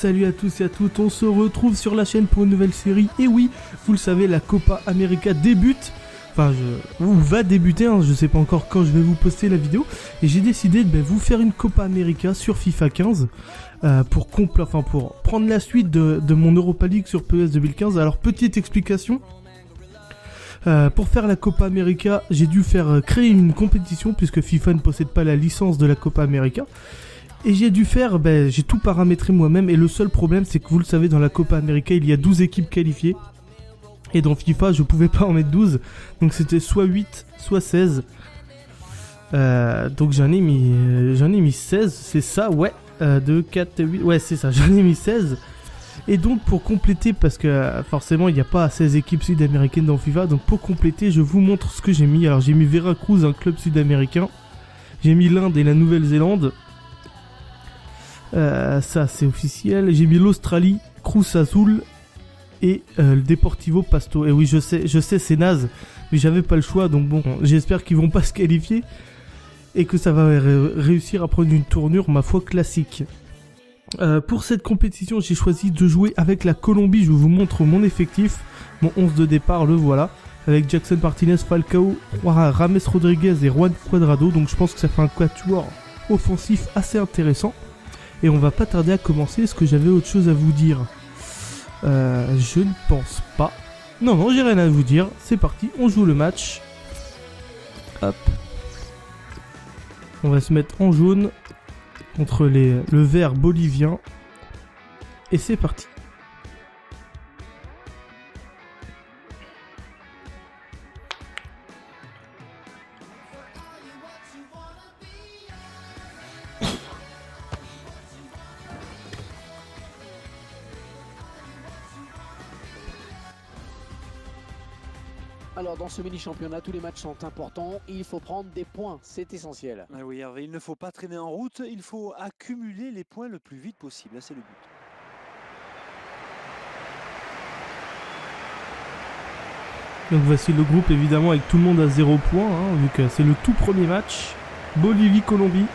Salut à tous et à toutes, on se retrouve sur la chaîne pour une nouvelle série. Et oui, vous le savez, la Copa América débute. Enfin, ou va débuter, hein, je sais pas encore quand je vais vous poster la vidéo. Et j'ai décidé de vous faire une Copa América sur FIFA 15 pour prendre la suite de mon Europa League sur PES 2015. Alors, petite explication. Pour faire la Copa América, j'ai dû créer une compétition puisque FIFA ne possède pas la licence de la Copa América. Et j'ai dû j'ai tout paramétré moi-même. Et le seul problème, c'est que vous le savez, dans la Copa América, il y a 12 équipes qualifiées. Et dans FIFA, je pouvais pas en mettre 12. Donc c'était soit 8, soit 16. Donc j'en ai mis 16, c'est ça, ouais. 2, 4, 8, ouais, c'est ça, j'en ai mis 16. Et donc pour compléter, parce que forcément il n'y a pas 16 équipes sud-américaines dans FIFA, donc pour compléter, je vous montre ce que j'ai mis. Alors j'ai mis Veracruz, un club sud-américain. J'ai mis l'Inde et la Nouvelle-Zélande. Ça c'est officiel. J'ai mis l'Australie, Cruz Azul et le Deportivo Pasto. Et oui, je sais c'est naze, mais j'avais pas le choix, donc bon, j'espère qu'ils vont pas se qualifier et que ça va réussir à prendre une tournure, ma foi, classique. Pour cette compétition, j'ai choisi de jouer avec la Colombie. Je vous montre mon effectif, mon 11 de départ, le voilà, avec Jackson Martinez, Falcao, Rames Rodriguez et Juan Cuadrado. Donc je pense que ça fait un quatuor offensif assez intéressant. Et on va pas tarder à commencer. Est-ce que j'avais autre chose à vous dire ? Je ne pense pas. Non, j'ai rien à vous dire. C'est parti, on joue le match. Hop. On va se mettre en jaune contre le vert bolivien. Et c'est parti. Alors dans ce mini-championnat, tous les matchs sont importants, il faut prendre des points, c'est essentiel. Ah oui Hervé, il ne faut pas traîner en route, il faut accumuler les points le plus vite possible, c'est le but. Donc voici le groupe évidemment avec tout le monde à 0 points, hein, vu que c'est le tout premier match. Bolivie-Colombie.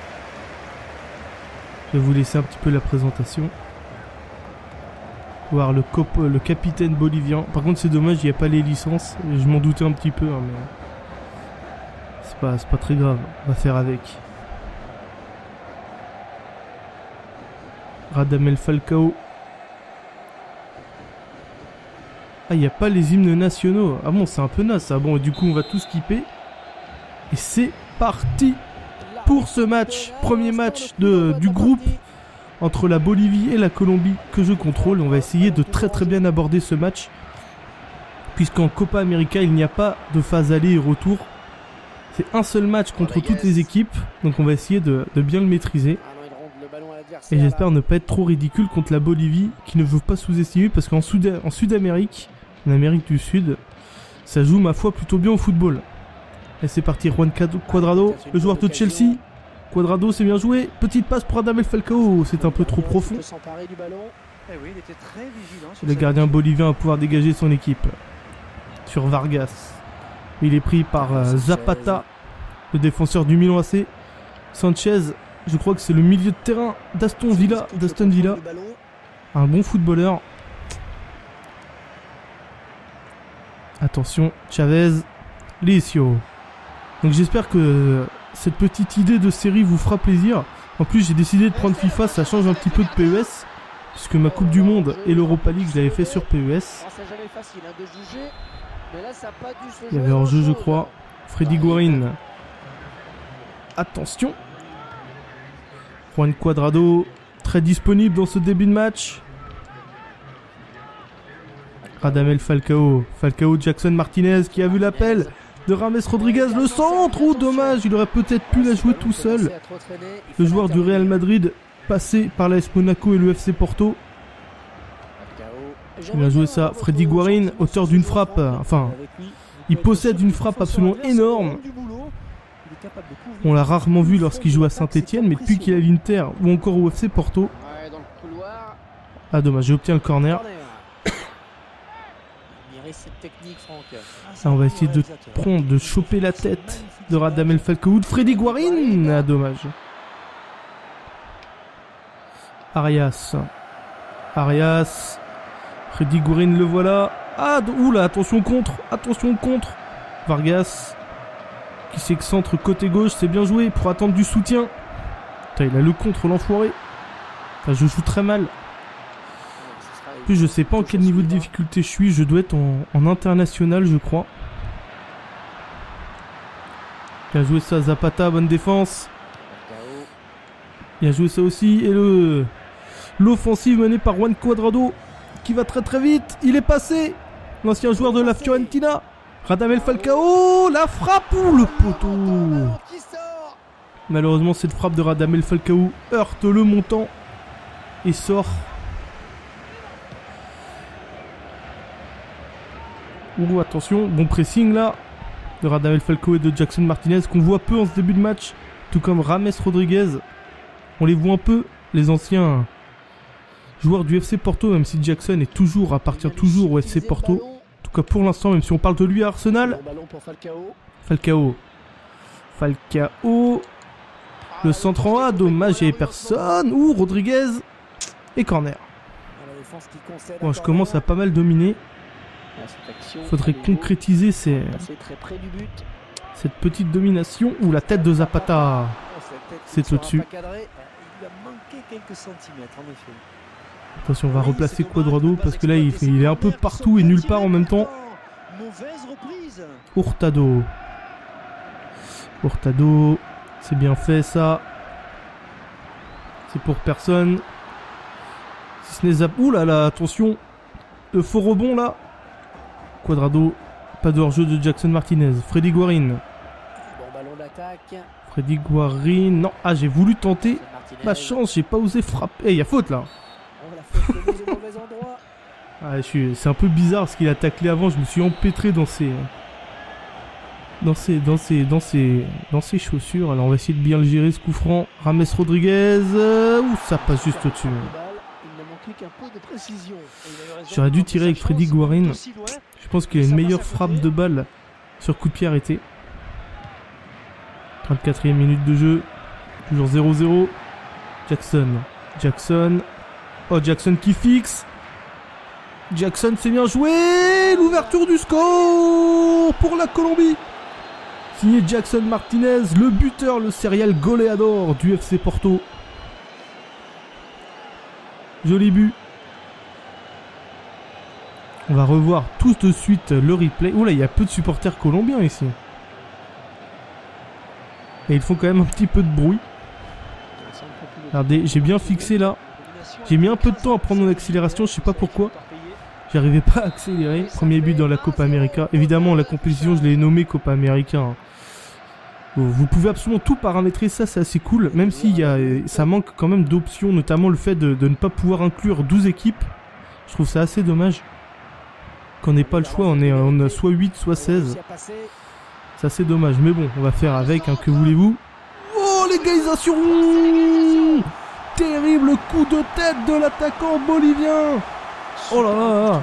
Je vais vous laisser un petit peu la présentation. Voir le capitaine bolivien. Par contre c'est dommage, il n'y a pas les licences. Je m'en doutais un petit peu, hein, mais c'est pas très grave. On va faire avec. Radamel Falcao. Ah, il n'y a pas les hymnes nationaux. Ah bon, c'est un peu naze ça. Bon, et du coup on va tout skipper. Et c'est parti pour ce match. Premier match du groupe entre la Bolivie et la Colombie que je contrôle. On va essayer de très bien aborder ce match, puisqu'en Copa América il n'y a pas de phase aller et retour. C'est un seul match contre toutes les équipes, donc on va essayer de bien le maîtriser. Et j'espère ne pas être trop ridicule contre la Bolivie, qui ne veut pas sous-estimer, parce qu'en Sud-Amérique, en Amérique du Sud, ça joue ma foi plutôt bien au football. Et c'est parti, Juan Cuadrado, le joueur de Chelsea. Cuadrado, c'est bien joué. Petite passe pour Radamel Falcao. C'est un peu trop profond. Le gardien bolivien va pouvoir dégager son équipe. Sur Vargas. Il est pris par Zapata, le défenseur du Milan AC. Sanchez, je crois que c'est le milieu de terrain d'Aston Villa. Un bon footballeur. Attention, Chavez. Licio. Donc j'espère que cette petite idée de série vous fera plaisir. En plus j'ai décidé de prendre FIFA, ça change un petit peu de PES, puisque ma Coupe du Monde et l'Europa League je l'avais fait sur PES. Il y avait hors jeu je crois. Freddy Guarín. Attention. Juan Cuadrado, très disponible dans ce début de match. Radamel Falcao. Jackson Martinez qui a vu l'appel de Rames Rodriguez, le centre, ou dommage, il aurait peut-être pu la jouer tout seul. Le joueur du Real Madrid, passé par l'AS Monaco et le FC Porto. Il a joué ça, Freddy Guarín, auteur d'une frappe, il possède une frappe absolument énorme. On l'a rarement vu lorsqu'il joue à Saint-Etienne, mais depuis qu'il est à l'Inter ou encore au FC Porto. Ah dommage, j'ai obtenu le corner. On va essayer de choper la tête de Radamel Falcao, de Freddy Guarín. Ah dommage. Arias. Arias. Freddy Guarín, le voilà. Ah, oula, attention contre. Attention contre. Vargas. Qui s'excentre côté gauche. C'est bien joué pour attendre du soutien. Putain, il a le contre, l'enfoiré. Enfin, je joue très mal. En plus, je sais pas en quel niveau de difficulté je suis. Je dois être en international, je crois. Bien joué ça, Zapata, bonne défense. Bien joué ça aussi. Et l'offensive menée par Juan Cuadrado qui va très très vite. Il est passé. L'ancien joueur de la Fiorentina. Radamel Falcao. La frappe. Ouh, le poteau. Malheureusement, cette frappe de Radamel Falcao heurte le montant et sort. Ouh, attention. Bon pressing là de Radamel Falcao et de Jackson Martinez qu'on voit peu en ce début de match. Tout comme James Rodriguez. On les voit un peu, les anciens joueurs du FC Porto, même si Jackson appartient toujours au FC Porto. En tout cas pour l'instant, même si on parle de lui à Arsenal. Falcao. Le centre en A, dommage, il n'y avait personne. Ouh, Rodriguez. Et corner. Bon, je commence à pas mal dominer. Faudrait concrétiser cette petite domination. Ouh, la tête de Zapata. C'est au-dessus. Attention, on va replacer Cuadrado parce que là il est un peu partout et nulle part en même temps. Hurtado, c'est bien fait ça. C'est pour personne. Si ce n'est Zap. Ouh là là, attention. Le faux rebond là. Cuadrado, pas de hors-jeu de Jackson Martinez. Freddy Guarín. Non, ah j'ai voulu tenter ma chance, j'ai pas osé frapper. Eh, il y a faute là. Ah, c'est un peu bizarre ce qu'il a taclé avant, je me suis empêtré dans ses chaussures. Alors on va essayer de bien le gérer ce coup franc. James Rodriguez, ouh, ça passe juste au-dessus. J'aurais dû tirer avec Freddy Guarín. Je pense qu'il a une meilleure frappe de balle sur coup de pied arrêté. 34e minute de jeu. Toujours 0-0. Jackson. Oh, Jackson qui fixe. Jackson, c'est bien joué. L'ouverture du score pour la Colombie. Signé Jackson Martinez, le buteur, le serial goleador du FC Porto. Joli but. On va revoir tout de suite le replay. Oula, il y a peu de supporters colombiens ici. Et ils font quand même un petit peu de bruit. Regardez, j'ai bien fixé là. J'ai mis un peu de temps à prendre mon accélération, je sais pas pourquoi. J'arrivais pas à accélérer. Premier but dans la Copa América. Évidemment, la compétition, je l'ai nommée Copa América. Vous pouvez absolument tout paramétrer, ça c'est assez cool. Même si ça manque quand même d'options, notamment le fait de ne pas pouvoir inclure 12 équipes. Je trouve ça assez dommage. Qu'on n'ait pas le choix, on a soit 8, soit 16. C'est assez dommage, mais bon, on va faire avec, hein, que voulez-vous. Oh, l'égalisation! Terrible coup de tête de l'attaquant bolivien! Oh là là là!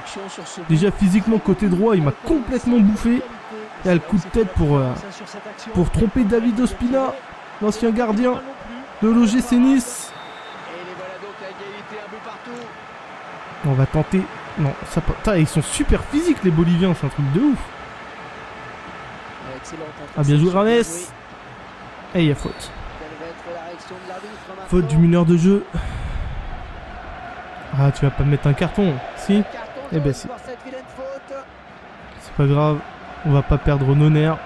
Déjà physiquement, côté droit, il m'a complètement bouffé. Il y a le coup de tête pour tromper David Ospina, l'ancien gardien de l'OGC Nice. On va tenter... Non, ça pas... Putain, ils sont super physiques les Boliviens, c'est un truc de ouf. Ah, bien joué Rames. Et il y a faute. Faute du mineur de jeu. Ah, tu vas pas me mettre un carton? Si? Eh ben si. C'est pas grave, on va pas perdre nos nerfs.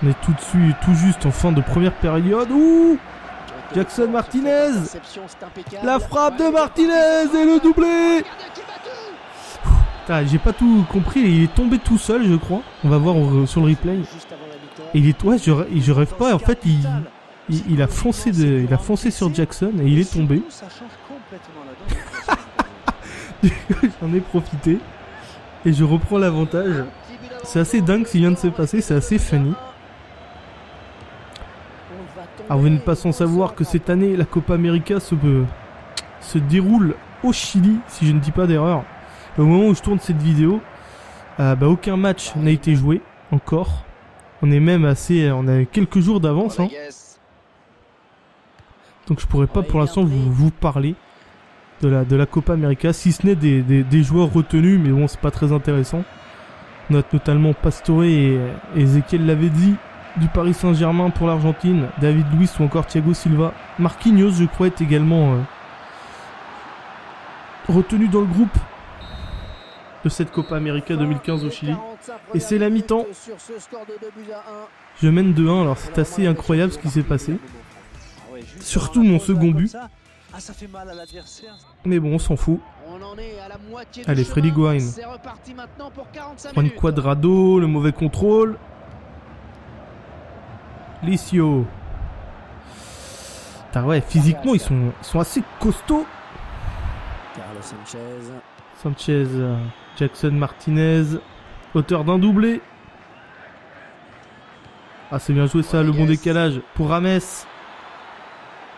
On est tout juste en fin de première période. Ouh! Jackson Martinez. La frappe de Martinez et le doublé. J'ai pas tout compris, il est tombé tout seul je crois. On va voir sur le replay. Et il est, ouais, je rêve pas, en fait il a foncé sur Jackson et il est tombé. J'en ai profité et je reprends l'avantage. C'est assez dingue ce qui vient de se passer, c'est assez funny. Alors vous n'êtes pas sans savoir que cette année la Copa América se déroule au Chili, si je ne dis pas d'erreur. Au moment où je tourne cette vidéo, aucun match n'a été joué encore. On est même on a quelques jours d'avance, hein. Donc je pourrais pas pour l'instant vous parler de la Copa América, si ce n'est des joueurs retenus, mais bon, c'est pas très intéressant. On note notamment Pastore et Ezequiel Lavezzi du Paris Saint-Germain pour l'Argentine, David Luiz ou encore Thiago Silva. Marquinhos, je crois, est également retenu dans le groupe de cette Copa América 2015 au Chili. Et c'est la mi-temps. Je mène 2-1, alors c'est assez incroyable ce qui s'est passé. Surtout mon second but. Mais bon, on s'en fout. Allez, Freddy Guarín. Juan Cuadrado, le mauvais contrôle. Licio. Ah ouais, physiquement, ils sont assez costauds. Sanchez, Jackson Martinez, auteur d'un doublé. Ah, c'est bien joué ça, le bon décalage pour Rames.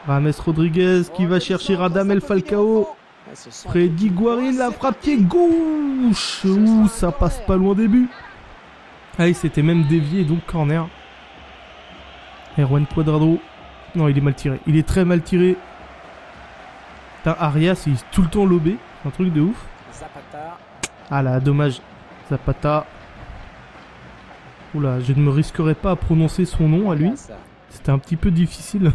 Rames Rodriguez qui va chercher Radamel Falcao. Freddy Guarín, la frappe pied gauche. Ouh, ça passe pas loin des buts. Ah, il s'était même dévié, donc corner. Juan Cuadrado. Non, il est mal tiré. Il est très mal tiré. Putain, Arias, il est tout le temps lobé. Un truc de ouf. Ah là, dommage. Zapata. Oula, je ne me risquerai pas à prononcer son nom à lui. C'était un petit peu difficile.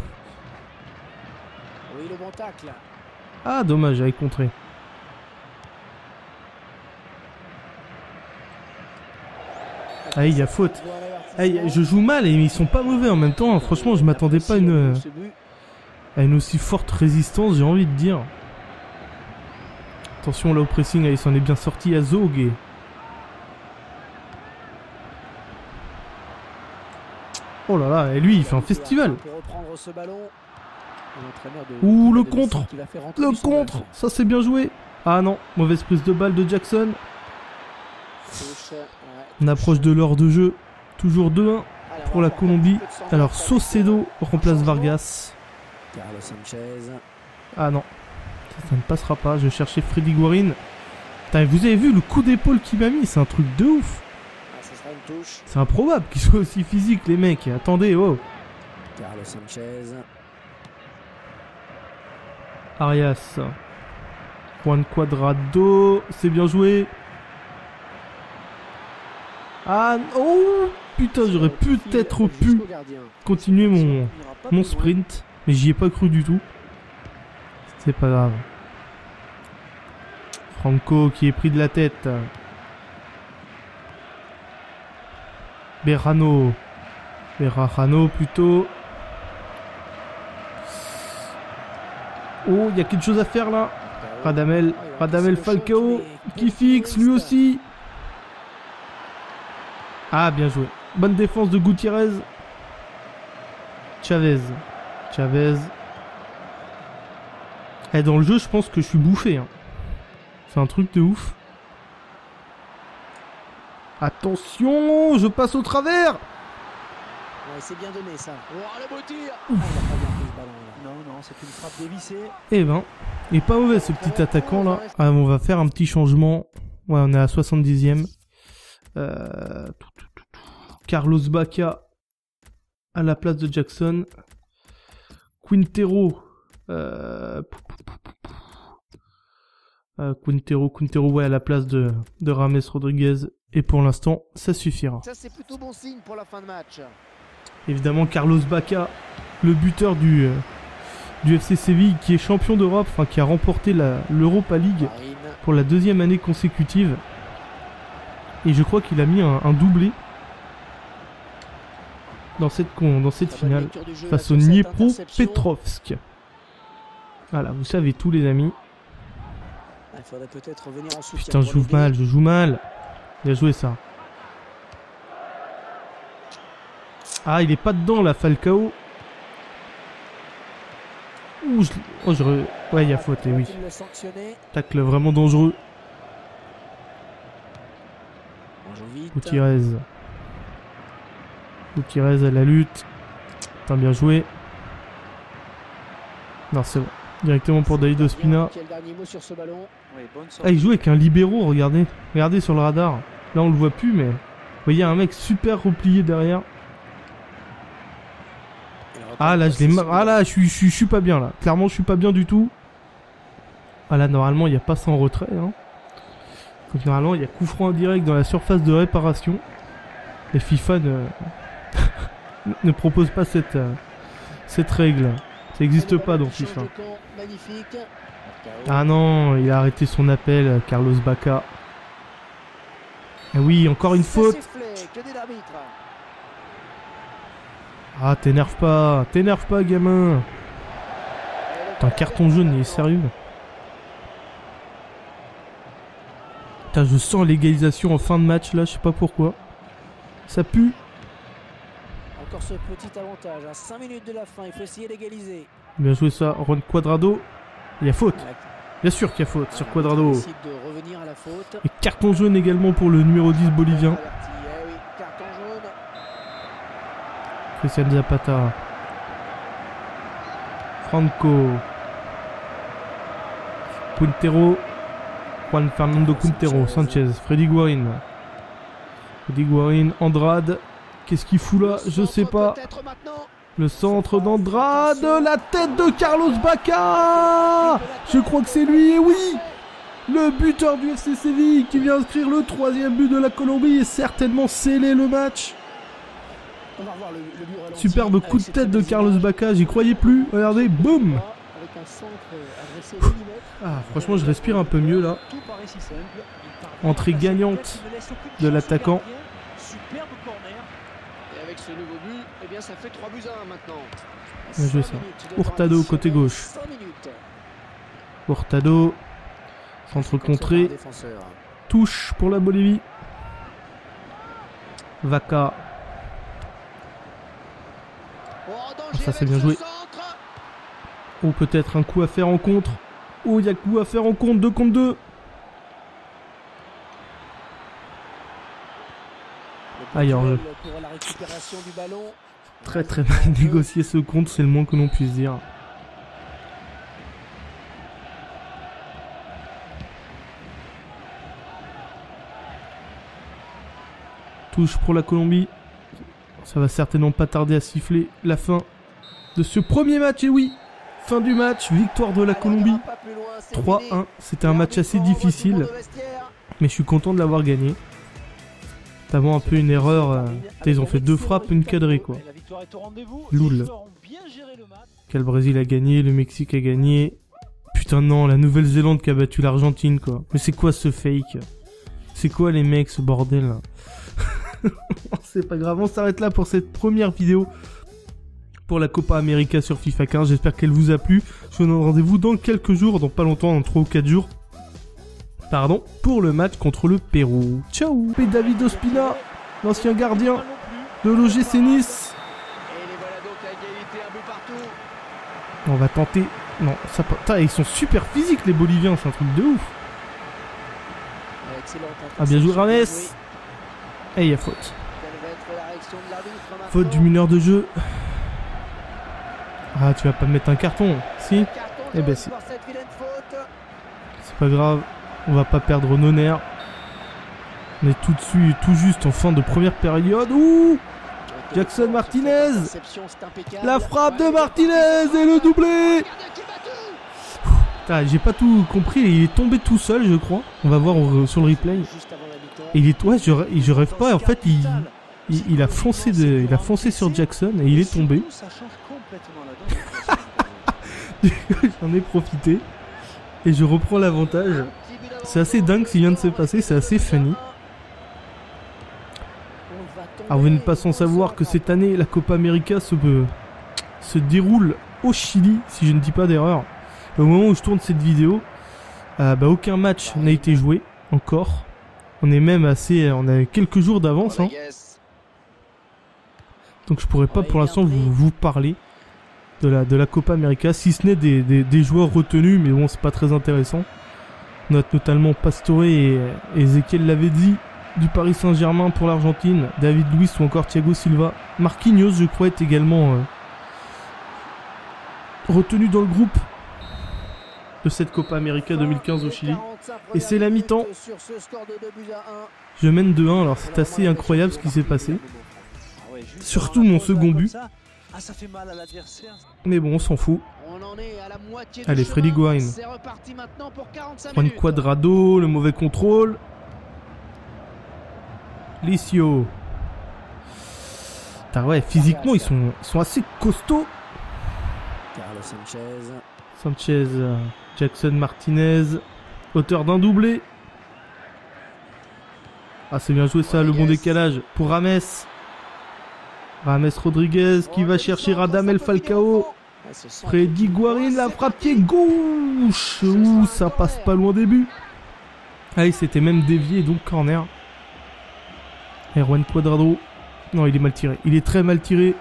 Ah, dommage, j'avais contré. Ah, il y a faute. Ah, je joue mal et ils sont pas mauvais en même temps. Franchement, je m'attendais pas à une aussi forte résistance, j'ai envie de dire. Attention là au pressing, il s'en est bien sorti à Zog. Oh là là, et lui il fait un festival. Ouh, le contre. Le contre, ça c'est bien joué. Ah non, mauvaise prise de balle de Jackson. On approche de l'heure de jeu. Toujours 2-1 pour la Colombie. Alors Saucedo remplace Vargas. Ah non, ça ne passera pas. Je cherchais Freddy Guarín. Putain, vous avez vu le coup d'épaule qu'il m'a mis? C'est un truc de ouf. C'est improbable qu'ils soient aussi physiques les mecs. Attendez, oh. Arias. Juan Cuadrado. C'est bien joué. Ah, oh putain, j'aurais peut-être pu continuer mon sprint. Mais j'y ai pas cru du tout. C'est pas grave. Franco qui est pris de la tête. Berrano plutôt. Oh, il y a quelque chose à faire là. Radamel Falcao qui fixe lui aussi. Ah, bien joué. Bonne défense de Gutiérrez. Chavez. Et dans le jeu, je pense que je suis bouffé. Hein. C'est un truc de ouf. Attention, je passe au travers. Ouais, c'est bien donné ça. Oh, le beau tir. Non, c'est une frappe dévissée. Eh ben, il est pas mauvais ce petit attaquant là. Ah, on va faire un petit changement. Ouais, on est à 70e. Carlos Bacca à la place de Jackson. Quintero. Quintero ouais, à la place de Rames Rodriguez. Et pour l'instant, ça suffira. Ça, c'est plutôt bon signe pour la fin de match. Évidemment, Carlos Bacca, le buteur du FC Séville, qui est champion d'Europe, enfin qui a remporté l'Europa League pour la 2e année consécutive. Et je crois qu'il a mis un doublé dans cette finale face au Dniepropetrovsk. Voilà, vous savez tout les amis. Putain, je joue mal. Bien joué ça. Ah, il est pas dedans là, Falcao. Ouh, ouais, il y a faute, et oui. Tacle vraiment dangereux. Gutiérrez à la lutte. Putain, bien joué. Non, c'est bon. Directement pour David Ospina. Ah, il joue avec un libéro, regardez. Regardez sur le radar. Là, on le voit plus, mais... Vous voyez, un mec super replié derrière. Ah, là, je suis pas bien, là. Clairement, je suis pas bien du tout. Ah là, normalement, il n'y a pas ça en retrait. Hein. Donc, normalement, il y a coup franc indirect dans la surface de réparation. Et FIFA ne propose pas cette règle. Ça n'existe pas dans FIFA. Ah non, il a arrêté son appel, Carlos Bacca. Et oui, encore une faute. Ah, t'énerve pas, gamin. Putain, carton jaune, il est sérieux. Putain, je sens l'égalisation en fin de match là, je sais pas pourquoi. Ça pue. Encore ce petit avantage, à 5 minutes de la fin, il faut essayer d'égaliser. Bien joué ça, Juan Cuadrado. Il y a faute. Bien sûr qu'il y a faute sur Cuadrado. Et carton jaune également pour le numéro 10 bolivien. Christian Zapata. Franco. Quintero. Juan Fernando Quintero. Sanchez. Freddy Guarín. Andrade. Qu'est-ce qu'il fout là? Je sais pas. Le centre d'Andrade. La tête de Carlos Bacca. Je crois que c'est lui. Et oui, le buteur du FC Séville qui vient inscrire le 3e but de la Colombie et certainement sceller le match. Superbe coup de tête de Carlos Bacca. J'y croyais plus. Regardez. Boum. Ah, franchement, je respire un peu mieux là. Entrée gagnante de l'attaquant. Avec ce nouveau but, eh bien ça fait 3-1 maintenant. Bien joué ça. Hurtado côté gauche. Hurtado. Centre contré. Touche pour la Bolivie. Vaca. Ça c'est bien joué. Ou peut-être un coup à faire en contre. Oh, il y a coup à faire en contre. 2 contre 2. Aïe, très très mal négocié ce compte, c'est le moins que l'on puisse dire. Touche pour la Colombie. Ça va certainement pas tarder à siffler la fin de ce premier match. Et oui, fin du match, victoire de la Colombie. 3-1, c'était un match assez difficile, mais je suis content de l'avoir gagné. Notamment un peu une erreur. Ils ont fait 2 frappes, une cadrée quoi. Loul. Quel Brésil a gagné, le Mexique a gagné. Putain non, la Nouvelle-Zélande qui a battu l'Argentine quoi. Mais c'est quoi ce fake? C'est quoi les mecs, ce bordel? C'est pas grave, on s'arrête là pour cette première vidéo pour la Copa América sur FIFA 15. J'espère qu'elle vous a plu. Je vous donne rendez-vous dans quelques jours, dans pas longtemps, dans 3 ou 4 jours. Pardon, pour le match contre le Pérou. Ciao. Et David Ospina, l'ancien gardien de l'OGC Nice. On va tenter. Non, ça pas. Putain, ils sont super physiques les Boliviens, c'est un truc de ouf. Ah, bien joué Rames. Et il y a faute. Faute du mineur de jeu. Ah, tu vas pas me mettre un carton? Si? Eh ben si. C'est pas grave. On va pas perdre nos nerfs. On est tout juste en fin de première période. Ouh, Jackson Martinez. La frappe de Martinez et le doublé. J'ai pas tout compris. Il est tombé tout seul, je crois. On va voir sur le replay. Et il est, ouais, je rêve pas. En fait, il a foncé sur Jackson et il est tombé. J'en ai profité et je reprends l'avantage. C'est assez dingue ce qui vient de se passer, c'est assez funny. Alors vous n'êtes pas sans savoir que cette année la Copa América se déroule au Chili, si je ne dis pas d'erreur. Au moment où je tourne cette vidéo, aucun match n'a été joué encore. On est même on a quelques jours d'avance. Hein. Donc je pourrais pas pour l'instant vous parler de la Copa América, si ce n'est des joueurs retenus, mais bon c'est pas très intéressant. On note notamment Pastore et Ezequiel Lavezzi du Paris Saint-Germain pour l'Argentine, David Luiz ou encore Thiago Silva. Marquinhos, je crois, est également retenu dans le groupe de cette Copa América 2015 au Chili. Et c'est la mi-temps. Je mène 2-1, alors c'est assez incroyable ce qui s'est passé. Surtout mon second but. Ah, ça fait mal à l'adversaire. Mais bon, on s'en fout. On en est à la moitié Allez, du Freddy chemin. Guarin. C'est reparti maintenant pour 45 Juan minutes. Cuadrado, le mauvais contrôle. Licio. Putain, ouais, physiquement, ils sont assez costauds. Carlos Sanchez. Sanchez, Jackson Martinez, auteur d'un doublé. Ah, c'est bien joué ça, le bon décalage pour Rames. Rames Rodriguez qui va chercher Radamel Falcao. Freddy Guarin, la frappe pied gauche. Ouh, ça passe pas loin au début. Ah, il s'était même dévié, donc corner. Et Juan Cuadrado. Non, il est mal tiré. Il est très mal tiré.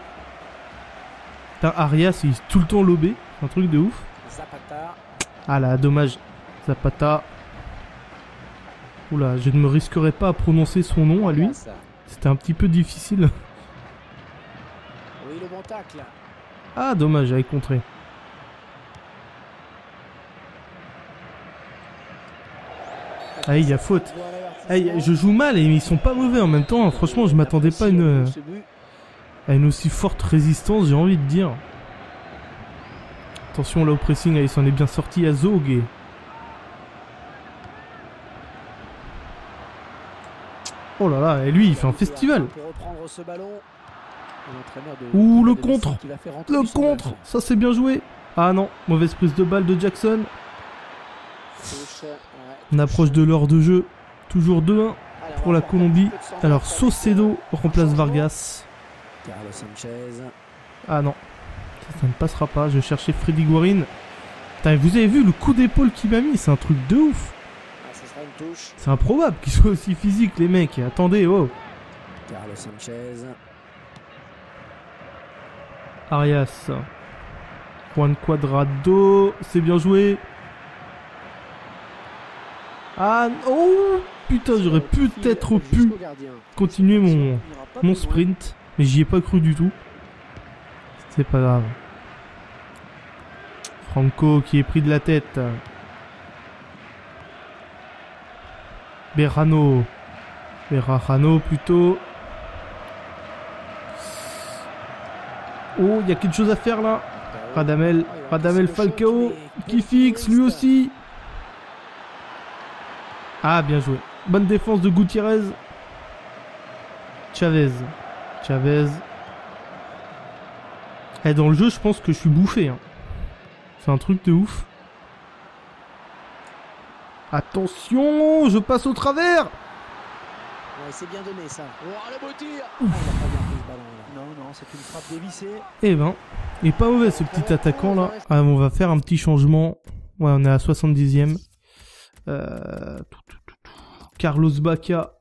Putain, Arias, il est tout le temps lobé. C'est un truc de ouf. Zapata. Ah là, dommage. Zapata. Oula, je ne me risquerai pas à prononcer son nom à lui. C'était un petit peu difficile. Oui, le bon tacle. Ah, dommage, j'avais contré. Ah, il y a faute. Hey, je joue mal et ils sont pas mauvais en même temps. Franchement, je m'attendais pas à une aussi forte résistance, j'ai envie de dire. Attention là au pressing, il s'en est bien sorti à Zog. Oh là là, et lui il fait un festival. Ouh, le contre. Le contre, ça c'est bien joué. Ah non, mauvaise prise de balle de Jackson. On approche de l'heure de jeu. Toujours 2-1 pour la Colombie. Alors Saucedo remplace Vargas. Ah non, ça ne passera pas. Je cherchais Freddy Guarin. Putain, vous avez vu le coup d'épaule qu'il m'a mis? C'est un truc de ouf. C'est improbable qu'ils soient aussi physiques les mecs. Attendez, oh. Arias. Juan Cuadrado. C'est bien joué. Ah oh putain, j'aurais peut-être pu continuer mon sprint, mais j'y ai pas cru du tout. C'est pas grave. Franco qui est pris de la tête. Berrano plutôt. Oh, il y a quelque chose à faire là. Radamel Falcao qui fixe lui aussi. Ah, bien joué. Bonne défense de Gutiérrez. Chavez. Et dans le jeu, je pense que je suis bouffé. Hein. C'est un truc de ouf. Attention, je passe au travers. Ouais, c'est bien donné ça. Oh, le beau tir. Ah, il a pas bien pris ce ballon, là. Non, c'est une frappe dévissée. Eh ben, il est pas mauvais ce petit attaquant là. Ah, on va faire un petit changement. Ouais, on est à 70e. Carlos Bacca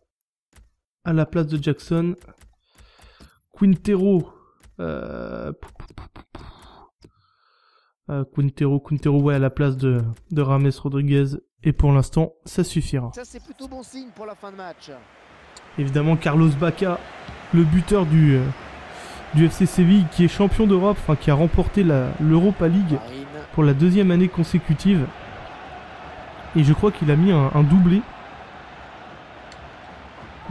à la place de Jackson. Quintero. Quintero ouais, à la place de Rames Rodriguez. Et pour l'instant, ça suffira. Ça, c'est plutôt bon signe pour la fin de match. Évidemment, Carlos Bacca, le buteur du FC Séville, qui est champion d'Europe, enfin qui a remporté l'Europa League pour la 2e année consécutive. Et je crois qu'il a mis un doublé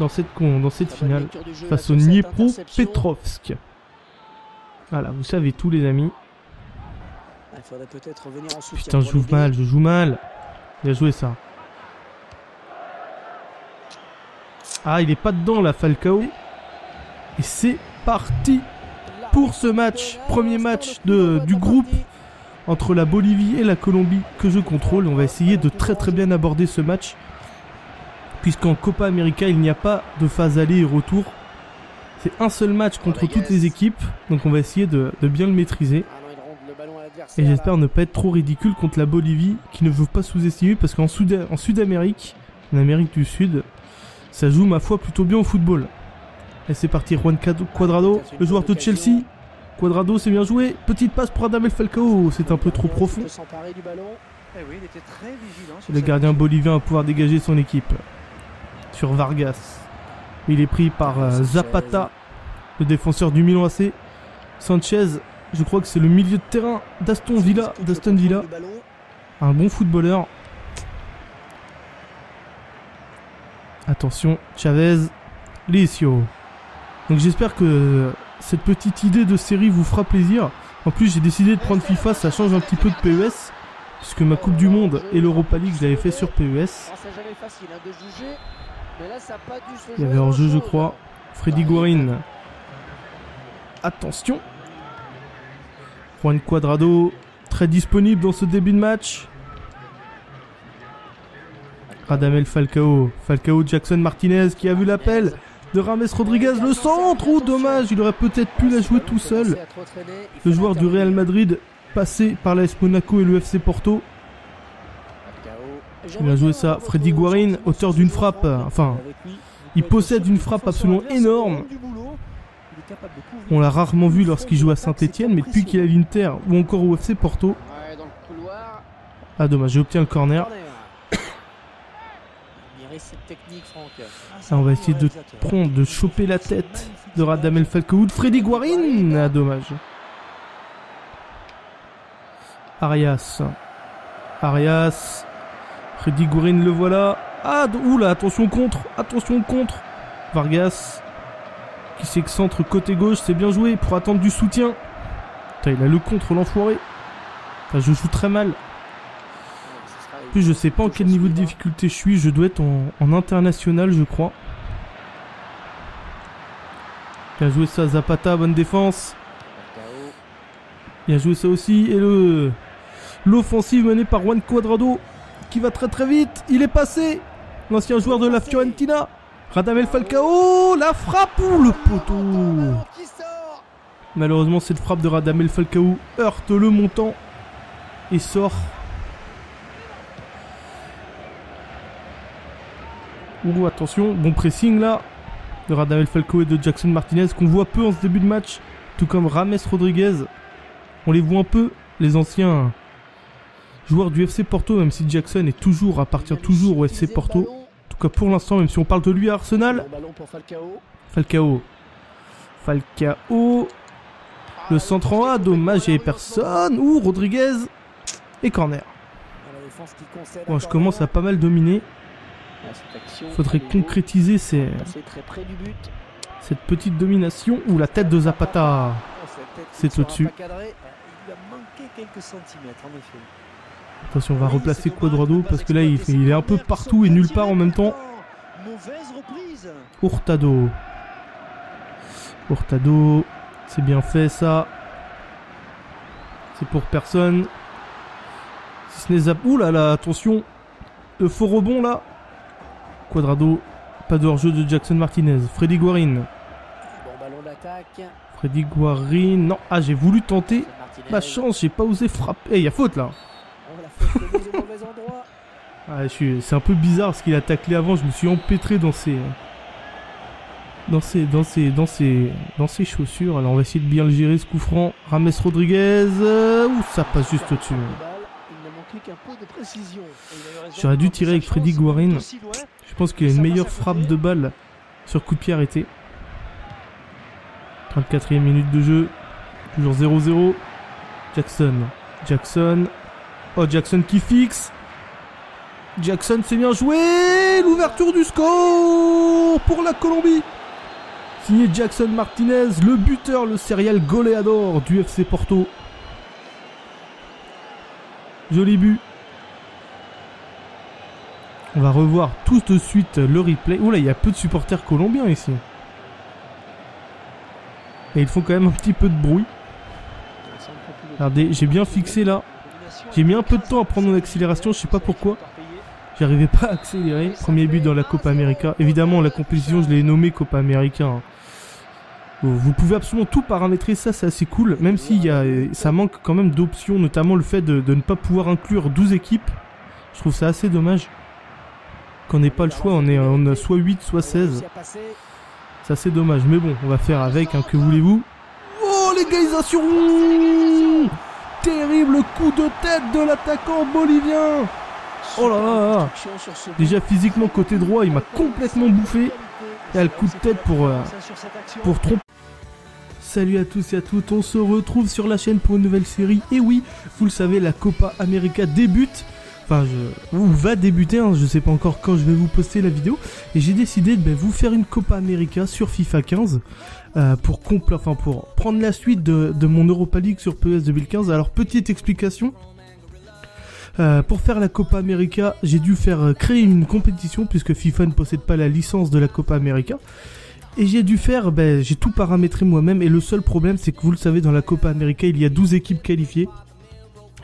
dans cette finale face au Dniepro Petrovsk. Voilà, vous savez tout les amis. Il faudrait peut-être revenir en soutien. Putain, je joue mal. Bien joué ça. Ah, il est pas dedans là, Falcao. Et c'est parti pour ce match. Premier match du groupe entre la Bolivie et la Colombie que je contrôle. On va essayer de très bien aborder ce match. Puisqu'en Copa América, il n'y a pas de phase aller et retour. C'est un seul match contre toutes les équipes. Donc on va essayer de bien le maîtriser. Et j'espère ne pas être trop ridicule contre la Bolivie, qui ne veut pas sous-estimer, parce qu'en Sud-Amérique, en Amérique du Sud, ça joue ma foi plutôt bien au football. Et c'est parti, Juan Cuadrado, le joueur de Chelsea. Cuadrado, c'est bien joué. Petite passe pour Radamel Falcao, c'est un peu trop profond. Le gardien bolivien va pouvoir dégager son équipe. Sur Vargas. Il est pris par Zapata, le défenseur du Milan AC. Sanchez, je crois que c'est le milieu de terrain d'Aston Villa. Un bon footballeur. Attention, Chavez, Licio. Donc j'espère que cette petite idée de série vous fera plaisir. En plus, j'ai décidé de prendre FIFA, ça change un petit peu de PES. Puisque ma Coupe du Monde et l'Europa League, je l'avais fait sur PES. Il y avait hors-jeu, je crois. Freddy Guarín. Attention. Juan Cuadrado, très disponible dans ce début de match. Radamel Falcao. Falcao, Jackson Martinez qui a vu l'appel de James Rodriguez. Le centre, oh dommage, il aurait peut-être pu la jouer tout seul. Le joueur du Real Madrid, passé par l'AS Monaco et le FC Porto. Il a joué ça. Freddy Guarín, auteur d'une frappe. Enfin, il possède une frappe absolument énorme. On l'a rarement vu lorsqu'il joue à Saint-Etienne, mais depuis qu'il est à l'Inter ou encore au FC Porto. Ah dommage, j'ai obtenu le corner. Ah, on va essayer de prendre, de choper la tête de Radamel Falcao, de Freddy Guarín. Ah dommage. Arias. Freddy Guarín, le voilà. Ah, oula, attention contre. Vargas qui s'excentre côté gauche, c'est bien joué pour attendre du soutien. Putain, il a le contre, l'enfoiré. Enfin, je joue très mal. En plus, je sais pas en quel niveau de difficulté je suis. Je dois être en international, je crois. Bien joué ça, Zapata, bonne défense. Bien joué ça aussi. Et l'offensive menée par Juan Cuadrado qui va très très vite. Il est passé. L'ancien joueur de la Fiorentina. Radamel Falcao. La frappe ou le poteau. Malheureusement, cette frappe de Radamel Falcao heurte le montant et sort. Ouh, attention, bon pressing là de Radamel Falcao et de Jackson Martinez qu'on voit peu en ce début de match, tout comme James Rodriguez. On les voit un peu, les anciens joueurs du FC Porto, même si Jackson appartient toujours au FC Porto. En tout cas pour l'instant, même si on parle de lui à Arsenal. Falcao. Le centre en A, dommage, il n'y avait personne. Ouh, Rodriguez. Et corner. Bon, je commence à pas mal dominer. Faudrait concrétiser cette petite domination. Ouh, la tête de Zapata. C'est au-dessus. Attention, on va replacer Cuadrado parce que là il est un peu partout et nulle part en même temps. Hurtado, c'est bien fait ça. C'est pour personne. Si ce n'est Zap. Ouh là là, attention. Le faux rebond là. Cuadrado, pas de hors-jeu de Jackson Martinez. Freddy Guarín. Non, ah j'ai voulu tenter ma chance, j'ai pas osé frapper. Eh, il y a faute là. Ah, c'est un peu bizarre parce qu'il a taclé avant, je me suis empêtré dans ses chaussures. Alors on va essayer de bien le gérer ce coup franc. James Rodriguez, ouh, ça passe juste au-dessus. J'aurais dû tirer avec Freddy Guarín. Je pense qu'il a une meilleure frappe de balle sur coup de pied arrêté. 34e minute de jeu. Toujours 0-0. Jackson. Oh, Jackson qui fixe. Jackson, c'est bien joué. L'ouverture du score pour la Colombie. Signé Jackson Martinez, le buteur, le serial goleador du FC Porto. Joli but. On va revoir tout de suite le replay. Oula, il y a peu de supporters colombiens ici. Et ils font quand même un petit peu de bruit. Regardez, j'ai bien fixé là. J'ai mis un peu de temps à prendre mon accélération, je sais pas pourquoi. J'arrivais pas à accélérer. Premier but dans la Copa América. Évidemment, la compétition, je l'ai nommée Copa América. Vous pouvez absolument tout paramétrer, ça c'est assez cool. Même si ça manque quand même d'options, notamment le fait de ne pas pouvoir inclure 12 équipes. Je trouve ça assez dommage. Qu'on n'ait pas le choix, on a soit 8, soit 16. C'est assez dommage, mais bon, on va faire avec, hein, que voulez-vous. Oh, l'égalisation! Terrible coup de tête de l'attaquant bolivien! Oh là là! Déjà physiquement côté droit, il m'a complètement bouffé. Et le coup de tête pour tromper. Salut à tous et à toutes, on se retrouve sur la chaîne pour une nouvelle série. Et oui, vous le savez, la Copa América débute. Enfin, ou va débuter, hein, je sais pas encore quand je vais vous poster la vidéo. Et j'ai décidé de vous faire une Copa América sur FIFA 15 pour prendre la suite de mon Europa League sur PES 2015. Alors, petite explication. Pour faire la Copa América, j'ai dû créer une compétition puisque FIFA ne possède pas la licence de la Copa América. Et j'ai dû j'ai tout paramétré moi-même. Et le seul problème, c'est que vous le savez, dans la Copa América, il y a 12 équipes qualifiées.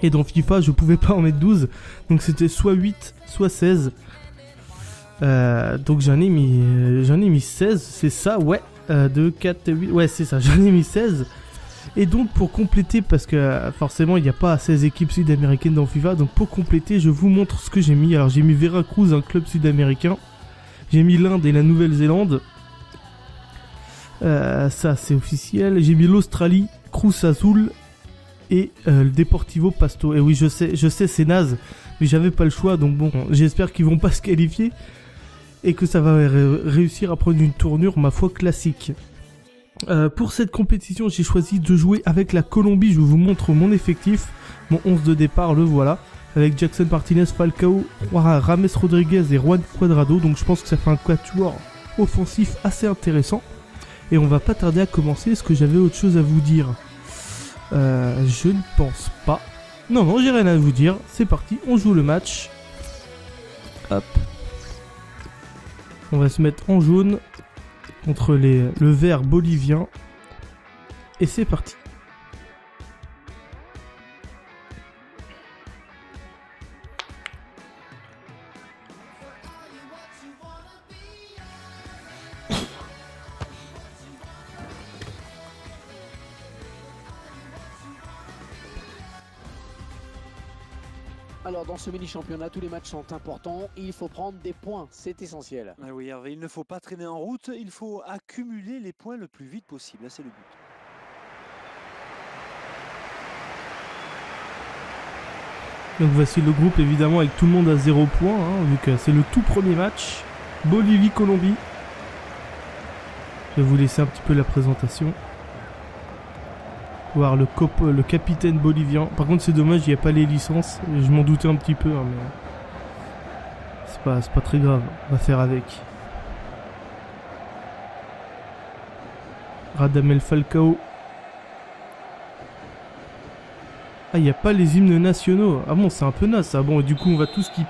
Et dans FIFA, je pouvais pas en mettre 12. Donc c'était soit 8, soit 16. Donc j'en ai mis 16, c'est ça, ouais. 2, 4, 8, ouais, c'est ça, j'en ai mis 16. Et donc pour compléter, parce que forcément il n'y a pas 16 équipes sud-américaines dans FIFA. Donc pour compléter, je vous montre ce que j'ai mis. Alors j'ai mis Veracruz, un club sud-américain. J'ai mis l'Inde et la Nouvelle-Zélande. Ça c'est officiel. J'ai mis l'Australie, Cruz Azul et le Deportivo Pasto. Et oui, je sais, c'est naze, mais j'avais pas le choix, donc bon, j'espère qu'ils vont pas se qualifier et que ça va réussir à prendre une tournure, ma foi, classique. Pour cette compétition, j'ai choisi de jouer avec la Colombie. Je vous montre mon effectif, mon 11 de départ, le voilà, avec Jackson Martinez, Falcao, Rames Rodriguez et Juan Cuadrado. Donc je pense que ça fait un quatuor offensif assez intéressant. Et on va pas tarder à commencer. Est-ce que j'avais autre chose à vous dire ? Je ne pense pas. Non, j'ai rien à vous dire. C'est parti, on joue le match. Hop. On va se mettre en jaune contre le vert bolivien. Et c'est parti. Alors dans ce mini-championnat, tous les matchs sont importants. Il faut prendre des points, c'est essentiel. Ah oui, Hervé, il ne faut pas traîner en route, il faut accumuler les points le plus vite possible. Là, c'est le but. Donc voici le groupe, évidemment, avec tout le monde à 0 points, hein, vu que c'est le tout premier match. Bolivie-Colombie. Je vais vous laisser un petit peu la présentation. Voir le capitaine bolivien. Par contre c'est dommage, il n'y a pas les licences. Je m'en doutais un petit peu, hein, mais c'est pas très grave. On va faire avec. Radamel Falcao. Ah, il n'y a pas les hymnes nationaux. Ah bon, c'est un peu naze ça. Bon, du coup on va tout skipper.